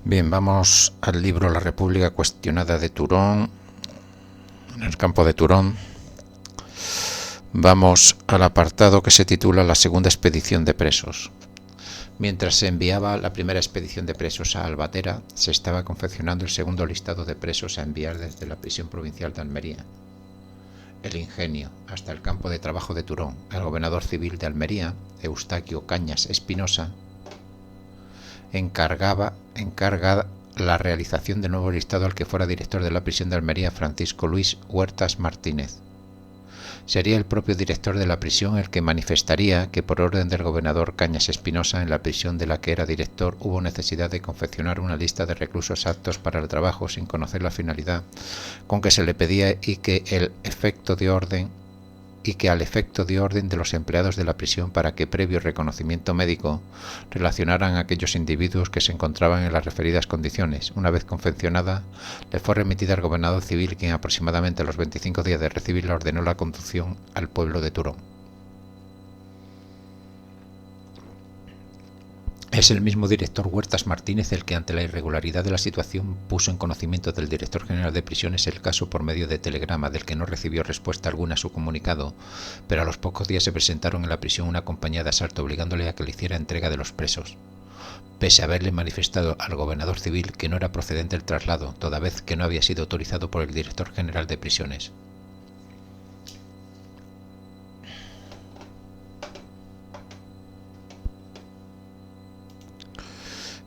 Bien, vamos al libro La República cuestionada de Turón, en el campo de Turón. Vamos al apartado que se titula La segunda expedición de presos. Mientras se enviaba la primera expedición de presos a Albatera, se estaba confeccionando el segundo listado de presos a enviar desde la prisión provincial de Almería, el Ingenio, hasta el campo de trabajo de Turón. El gobernador civil de Almería, Eustaquio Cañas Espinosa, encarga la realización del nuevo listado al que fuera director de la prisión de Almería, Francisco Luis Huertas Martínez. Sería el propio director de la prisión el que manifestaría que por orden del gobernador Cañas Espinosa, en la prisión de la que era director hubo necesidad de confeccionar una lista de reclusos aptos para el trabajo sin conocer la finalidad con que se le pedía y que al efecto de orden de los empleados de la prisión para que, previo reconocimiento médico, relacionaran a aquellos individuos que se encontraban en las referidas condiciones. Una vez confeccionada, le fue remitida al gobernador civil, quien aproximadamente a los 25 días de recibirla ordenó la conducción al pueblo de Turón. Es el mismo director Huertas Martínez el que, ante la irregularidad de la situación, puso en conocimiento del director general de prisiones el caso por medio de telegrama, del que no recibió respuesta alguna a su comunicado, pero a los pocos días se presentaron en la prisión una compañía de asalto obligándole a que le hiciera entrega de los presos, pese a haberle manifestado al gobernador civil que no era procedente el traslado, toda vez que no había sido autorizado por el director general de prisiones.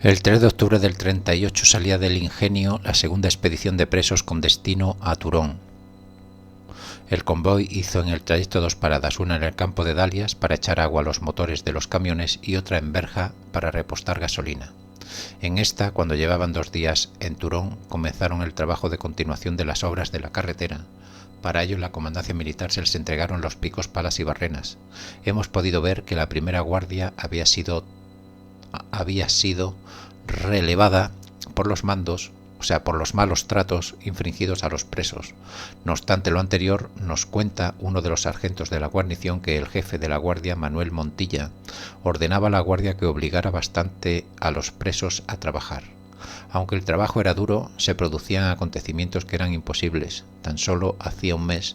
El 3 de octubre del 38 salía del Ingenio la segunda expedición de presos con destino a Turón. El convoy hizo en el trayecto dos paradas, una en el campo de Dalias para echar agua a los motores de los camiones y otra en Berja para repostar gasolina. En esta, cuando llevaban 2 días en Turón, comenzaron el trabajo de continuación de las obras de la carretera. Para ello, en la comandancia militar se les entregaron los picos, palas y barrenas. Hemos podido ver que la primera guardia había sido relevada por los mandos, por los malos tratos infringidos a los presos. No obstante lo anterior, nos cuenta uno de los sargentos de la guarnición que el jefe de la guardia, Manuel Montilla, ordenaba a la guardia que obligara bastante a los presos a trabajar. Aunque el trabajo era duro, se producían acontecimientos que eran imposibles. Tan solo hacía un mes,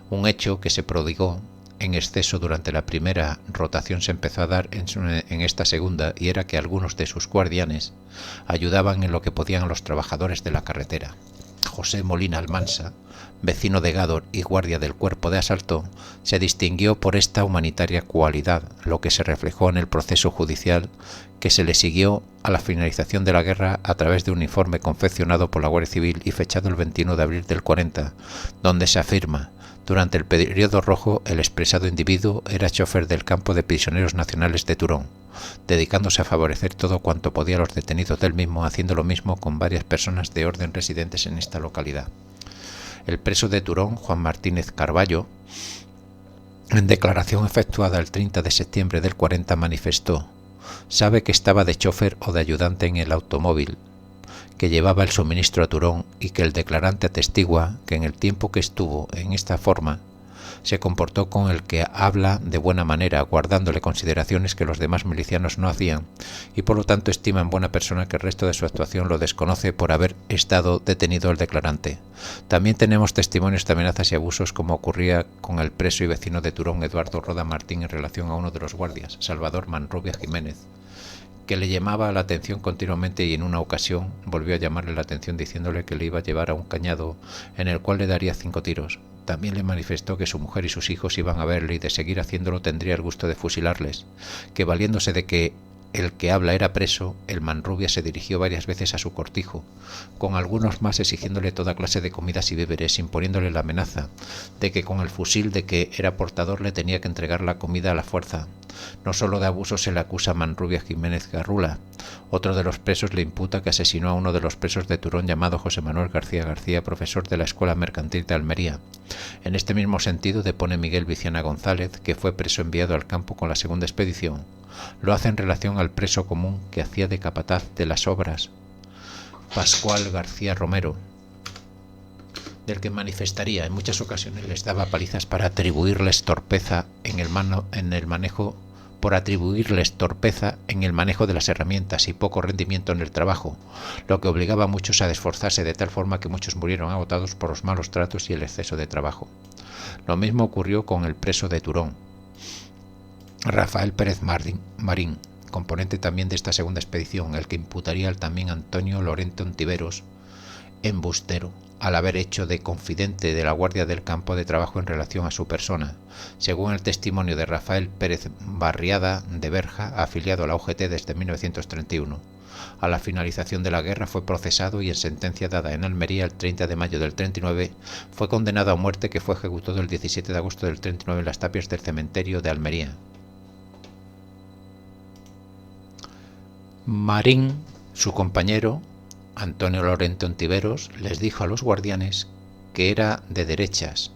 un hecho que se prodigó en exceso durante la primera rotación se empezó a dar en esta segunda, y era que algunos de sus guardianes ayudaban en lo que podían a los trabajadores de la carretera. José Molina Almansa, vecino de Gádor y guardia del cuerpo de asalto, se distinguió por esta humanitaria cualidad, lo que se reflejó en el proceso judicial que se le siguió a la finalización de la guerra a través de un informe confeccionado por la Guardia Civil y fechado el 21 de abril del 40, donde se afirma: durante el periodo rojo, el expresado individuo era chofer del campo de prisioneros nacionales de Turón, dedicándose a favorecer todo cuanto podía a los detenidos del mismo, haciendo lo mismo con varias personas de orden residentes en esta localidad. El preso de Turón, Juan Martínez Carballo, en declaración efectuada el 30 de septiembre del 40, manifestó: sabe que estaba de chofer o de ayudante en el automóvil que llevaba el suministro a Turón, y que el declarante atestigua que en el tiempo que estuvo en esta forma se comportó con el que habla de buena manera, guardándole consideraciones que los demás milicianos no hacían, y por lo tanto estima en buena persona que el resto de su actuación lo desconoce por haber estado detenido el declarante. También tenemos testimonios de amenazas y abusos, como ocurría con el preso y vecino de Turón, Eduardo Roda Martín, en relación a uno de los guardias, Salvador Manrubia Jiménez, que le llamaba la atención continuamente, y en una ocasión volvió a llamarle la atención diciéndole que le iba a llevar a un cañado en el cual le daría 5 tiros. También le manifestó que su mujer y sus hijos iban a verle y de seguir haciéndolo tendría el gusto de fusilarles, que valiéndose de que el que habla era preso, el Manrubia se dirigió varias veces a su cortijo, con algunos más exigiéndole toda clase de comidas y víveres, imponiéndole la amenaza de que con el fusil de que era portador le tenía que entregar la comida a la fuerza. No solo de abuso se le acusa a Manrubia Jiménez Garrula. Otro de los presos le imputa que asesinó a uno de los presos de Turón llamado José Manuel García García, profesor de la Escuela Mercantil de Almería. En este mismo sentido depone Miguel Viciana González, que fue preso enviado al campo con la segunda expedición. Lo hace en relación al preso común que hacía de capataz de las obras, Pascual García Romero, del que manifestaría en muchas ocasiones les daba palizas para atribuirles torpeza en el manejo por atribuirles torpeza en el manejo de las herramientas y poco rendimiento en el trabajo, lo que obligaba a muchos a esforzarse de tal forma que muchos murieron agotados por los malos tratos y el exceso de trabajo. Lo mismo ocurrió con el preso de Turón, Rafael Pérez Marín, componente también de esta segunda expedición, el que imputaría al también Antonio Lorente Ontiveros, embustero, al haber hecho de confidente de la guardia del campo de trabajo en relación a su persona, según el testimonio de Rafael Pérez Barriada de Berja, afiliado a la UGT desde 1931. A la finalización de la guerra fue procesado y en sentencia dada en Almería el 30 de mayo del 39 fue condenado a muerte, que fue ejecutado el 17 de agosto del 39 en las tapias del cementerio de Almería. Marín, su compañero, Antonio Lorente Ontiveros, les dijo a los guardianes que era de derechas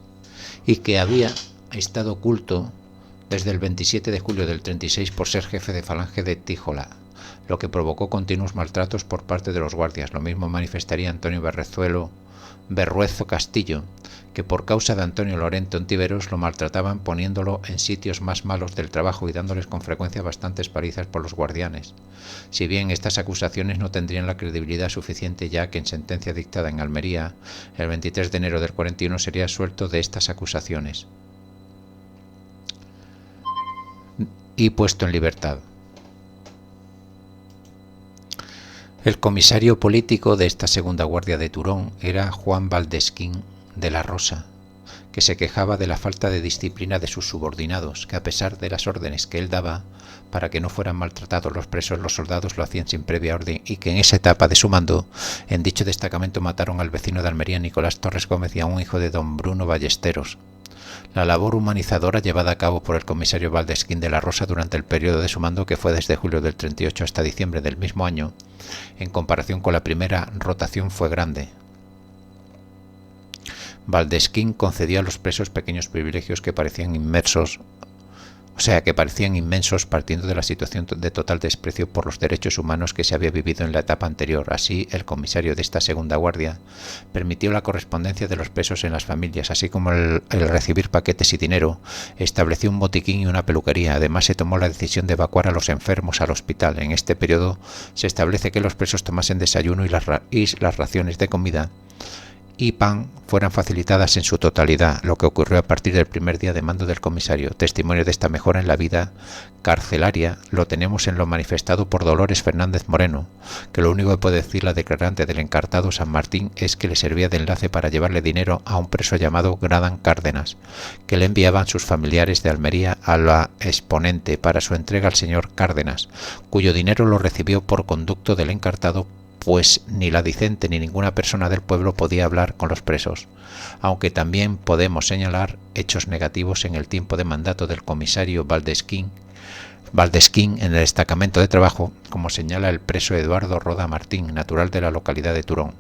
y que había estado oculto desde el 27 de julio del 36 por ser jefe de falange de Tíjola, lo que provocó continuos maltratos por parte de los guardias. Lo mismo manifestaría Antonio Berruezo Castillo, que por causa de Antonio Lorente Ontiveros lo maltrataban poniéndolo en sitios más malos del trabajo y dándoles con frecuencia bastantes palizas por los guardianes. Si bien estas acusaciones no tendrían la credibilidad suficiente, ya que en sentencia dictada en Almería el 23 de enero del 41 sería suelto de estas acusaciones y puesto en libertad. El comisario político de esta segunda guardia de Turón era Juan Valdesquín de la Rosa, que se quejaba de la falta de disciplina de sus subordinados, que a pesar de las órdenes que él daba para que no fueran maltratados los presos, los soldados lo hacían sin previa orden, y que en esa etapa de su mando, en dicho destacamento mataron al vecino de Almería, Nicolás Torres Gómez, y a un hijo de don Bruno Ballesteros. La labor humanizadora llevada a cabo por el comisario Valdesquín de la Rosa durante el periodo de su mando, que fue desde julio del 38 hasta diciembre del mismo año, en comparación con la primera rotación, fue grande. Valdesquín concedió a los presos pequeños privilegios que parecían inmensos, partiendo de la situación de total desprecio por los derechos humanos que se había vivido en la etapa anterior. Así, el comisario de esta segunda guardia permitió la correspondencia de los presos en las familias, así como el recibir paquetes y dinero, estableció un botiquín y una peluquería. Además, se tomó la decisión de evacuar a los enfermos al hospital. En este periodo se establece que los presos tomasen desayuno y las raciones de comida y pan fueran facilitadas en su totalidad, lo que ocurrió a partir del primer día de mando del comisario. Testimonio de esta mejora en la vida carcelaria lo tenemos en lo manifestado por Dolores Fernández Moreno, que lo único que puede decir la declarante del encartado San Martín es que le servía de enlace para llevarle dinero a un preso llamado Gradan Cárdenas, que le enviaban sus familiares de Almería a la exponente para su entrega al señor Cárdenas, cuyo dinero lo recibió por conducto del encartado, pues ni la dicente ni ninguna persona del pueblo podía hablar con los presos, aunque también podemos señalar hechos negativos en el tiempo de mandato del comisario Valdesquín en el destacamento de trabajo, como señala el preso Eduardo Roda Martín, natural de la localidad de Turón.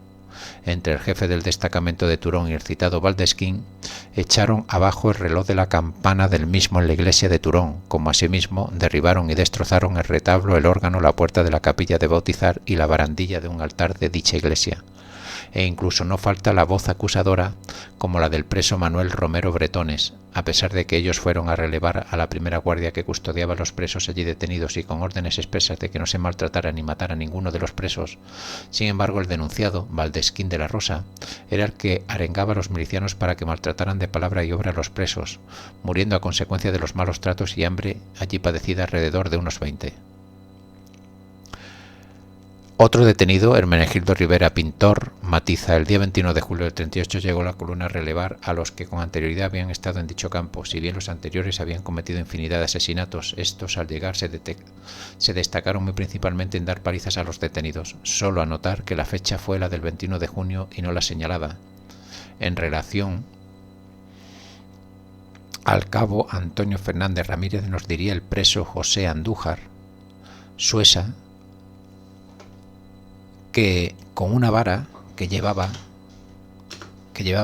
Entre el jefe del destacamento de Turón y el citado Valdesquín, echaron abajo el reloj de la campana del mismo en la iglesia de Turón, como asimismo derribaron y destrozaron el retablo, el órgano, la puerta de la capilla de bautizar y la barandilla de un altar de dicha iglesia. E incluso no falta la voz acusadora como la del preso Manuel Romero Bretones, a pesar de que ellos fueron a relevar a la primera guardia que custodiaba a los presos allí detenidos y con órdenes expresas de que no se maltratara ni matara a ninguno de los presos. Sin embargo, el denunciado, Valdesquín de la Rosa, era el que arengaba a los milicianos para que maltrataran de palabra y obra a los presos, muriendo a consecuencia de los malos tratos y hambre allí padecida alrededor de unos 20. Otro detenido, Hermenegildo Rivera Pintor, matiza: el día 21 de julio del 38 llegó la columna a relevar a los que con anterioridad habían estado en dicho campo. Si bien los anteriores habían cometido infinidad de asesinatos, estos al llegar se destacaron muy principalmente en dar palizas a los detenidos. Solo anotar que la fecha fue la del 21 de junio y no la señalada. En relación al cabo Antonio Fernández Ramírez nos diría el preso José Andújar Suesa que con una vara que llevaba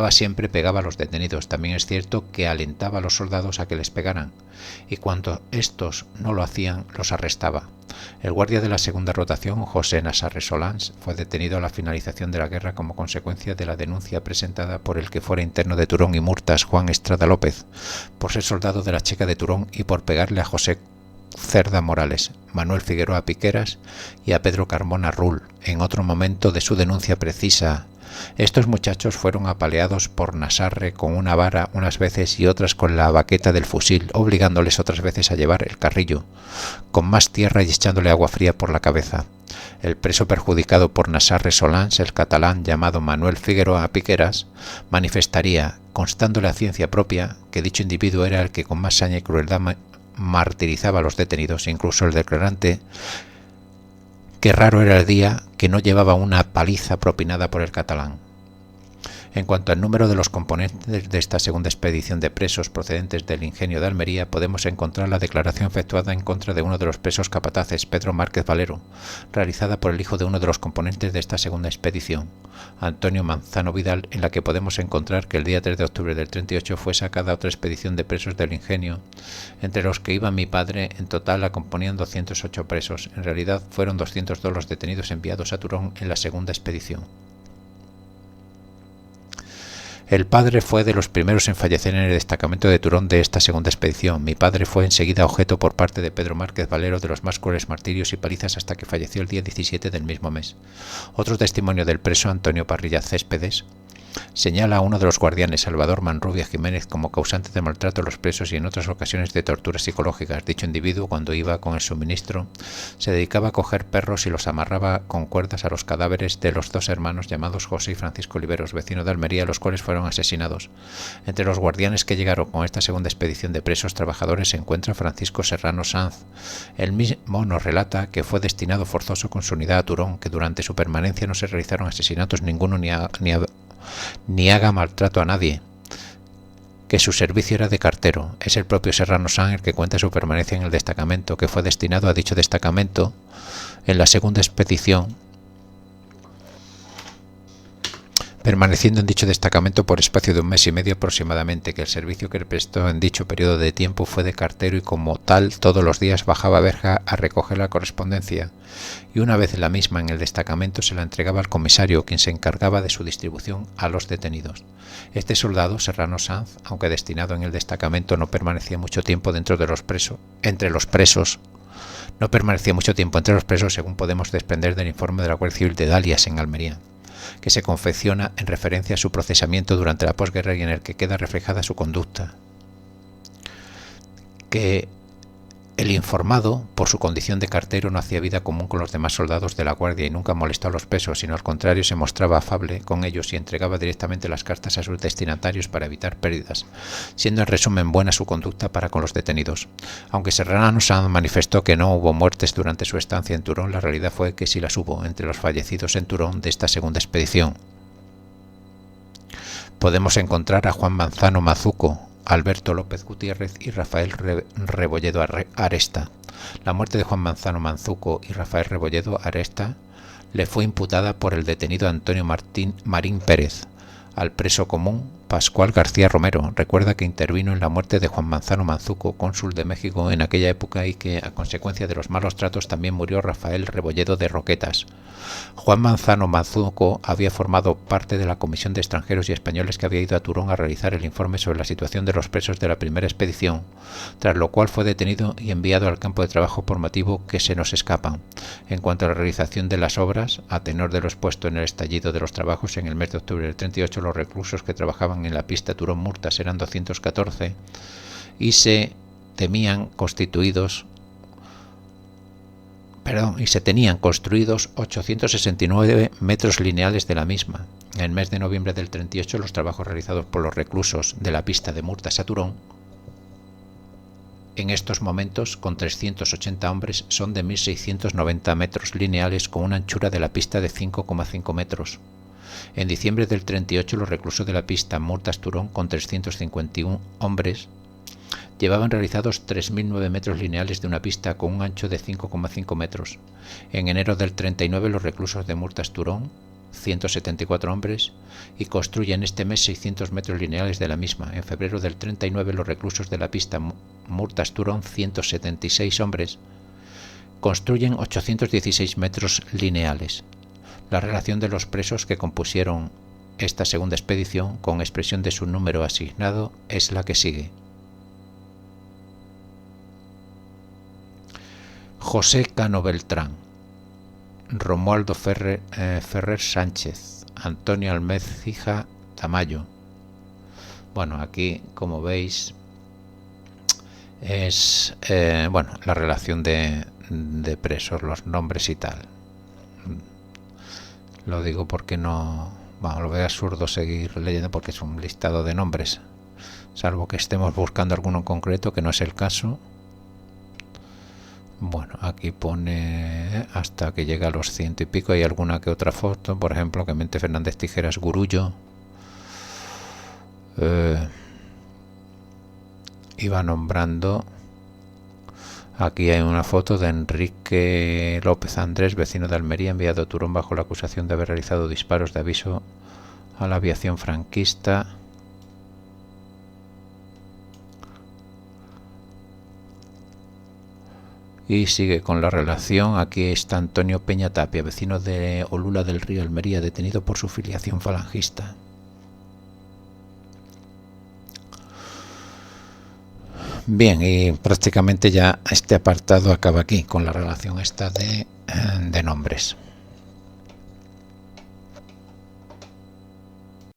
siempre pegaba a los detenidos. También es cierto que alentaba a los soldados a que les pegaran, y cuando estos no lo hacían, los arrestaba. El guardia de la segunda rotación, José Nassarre Solans, fue detenido a la finalización de la guerra como consecuencia de la denuncia presentada por el que fuera interno de Turón y Murtas, Juan Estrada López, por ser soldado de la Checa de Turón y por pegarle a José Cerda Morales, Manuel Figueroa Piqueras y a Pedro Carmona Rull, en otro momento de su denuncia precisa. Estos muchachos fueron apaleados por Nasarre con una vara unas veces y otras con la baqueta del fusil, obligándoles otras veces a llevar el carrillo, con más tierra y echándole agua fría por la cabeza. El preso perjudicado por Nasarre Solans, el catalán llamado Manuel Figueroa Piqueras, manifestaría, constándole a ciencia propia, que dicho individuo era el que con más saña y crueldad martirizaba a los detenidos, incluso el declarante que raro era el día que no llevaba una paliza propinada por el catalán. En cuanto al número de los componentes de esta segunda expedición de presos procedentes del ingenio de Almería, podemos encontrar la declaración efectuada en contra de uno de los presos capataces, Pedro Márquez Valero, realizada por el hijo de uno de los componentes de esta segunda expedición, Antonio Manzano Vidal, en la que podemos encontrar que el día 3 de octubre del 38 fue sacada otra expedición de presos del ingenio, entre los que iba mi padre. En total la componían 208 presos. En realidad fueron 202 los detenidos enviados a Turón en la segunda expedición. El padre fue de los primeros en fallecer en el destacamento de Turón de esta segunda expedición. Mi padre fue enseguida objeto por parte de Pedro Márquez Valero de los más crueles martirios y palizas hasta que falleció el día 17 del mismo mes. Otro testimonio del preso Antonio Parrilla Céspedes señala a uno de los guardianes, Salvador Manrubia Jiménez, como causante de maltrato a los presos y en otras ocasiones de torturas psicológicas. Dicho individuo, cuando iba con el suministro, se dedicaba a coger perros y los amarraba con cuerdas a los cadáveres de los dos hermanos llamados José y Francisco Oliveros, vecinos de Almería, los cuales fueron asesinados. Entre los guardianes que llegaron con esta segunda expedición de presos trabajadores se encuentra Francisco Serrano Sanz. El mismo nos relata que fue destinado forzoso con su unidad a Turón, que durante su permanencia no se realizaron asesinatos ninguno ni haga maltrato a nadie, que su servicio era de cartero. Es el propio Serrano Sanz el que cuenta su permanencia en el destacamento, que fue destinado a dicho destacamento en la segunda expedición, permaneciendo en dicho destacamento por espacio de un mes y medio aproximadamente, que el servicio que prestó en dicho periodo de tiempo fue de cartero y como tal todos los días bajaba a verja a recoger la correspondencia, y una vez la misma en el destacamento se la entregaba al comisario, quien se encargaba de su distribución a los detenidos. Este soldado, Serrano Sanz, aunque destinado en el destacamento, no permanecía mucho tiempo entre los presos, según podemos desprender del informe de la Guardia Civil de Dalias en Almería, que se confecciona en referencia a su procesamiento durante la posguerra y en el que queda reflejada su conducta. Que el informado, por su condición de cartero, no hacía vida común con los demás soldados de la guardia y nunca molestó a los presos, sino al contrario se mostraba afable con ellos y entregaba directamente las cartas a sus destinatarios para evitar pérdidas, siendo en resumen buena su conducta para con los detenidos. Aunque Serrano Sanz manifestó que no hubo muertes durante su estancia en Turón, la realidad fue que sí las hubo entre los fallecidos en Turón de esta segunda expedición. Podemos encontrar a Juan Manzano Mazuco, Alberto López Gutiérrez y Rafael Rebolledo Aresta. La muerte de Juan Manzano Manzuco y Rafael Rebolledo Aresta le fue imputada por el detenido Antonio Marín Pérez. Al preso común Pascual García Romero recuerda que intervino en la muerte de Juan Manzano Manzuco, cónsul de México en aquella época, y que a consecuencia de los malos tratos también murió Rafael Rebolledo de Roquetas. Juan Manzano Manzuco había formado parte de la Comisión de Extranjeros y Españoles que había ido a Turón a realizar el informe sobre la situación de los presos de la primera expedición, tras lo cual fue detenido y enviado al campo de trabajo por motivo que se nos escapan. En cuanto a la realización de las obras, a tenor de lo expuesto en el estallido de los trabajos en el mes de octubre del 38, los reclusos que trabajaban en la pista Turón-Murtas eran 214 y se tenían construidos 869 metros lineales de la misma. En el mes de noviembre del 38, los trabajos realizados por los reclusos de la pista de Murtas a Turón, en estos momentos, con 380 hombres, son de 1.690 metros lineales con una anchura de la pista de 5,5 metros. En diciembre del 38, los reclusos de la pista Murtas-Turón, con 351 hombres, llevaban realizados 3.009 metros lineales de una pista con un ancho de 5,5 metros. En enero del 39, los reclusos de Murtas-Turón, 174 hombres, y construyen este mes 600 metros lineales de la misma. En febrero del 39, los reclusos de la pista Murtas-Turón, 176 hombres, construyen 816 metros lineales. La relación de los presos que compusieron esta segunda expedición, con expresión de su número asignado, es la que sigue. José Cano Beltrán, Romualdo Ferrer Sánchez, Antonio Almecija Tamayo. Bueno, aquí, como veis, es bueno, la relación de presos, los nombres y tal. Lo digo porque no, bueno, lo veo absurdo seguir leyendo porque es un listado de nombres, salvo que estemos buscando alguno en concreto, que no es el caso. Bueno, aquí pone hasta que llega a los 100 y pico. Hay alguna que otra foto, por ejemplo, Clemente Fernández Tijeras Gurullo. Iba nombrando. Aquí hay una foto de Enrique López Andrés, vecino de Almería, enviado a Turón bajo la acusación de haber realizado disparos de aviso a la aviación franquista. Y sigue con la relación. Aquí está Antonio Peña Tapia, vecino de Olula del Río, Almería, detenido por su filiación falangista. Bien, y prácticamente ya este apartado acaba aquí con la relación esta de nombres.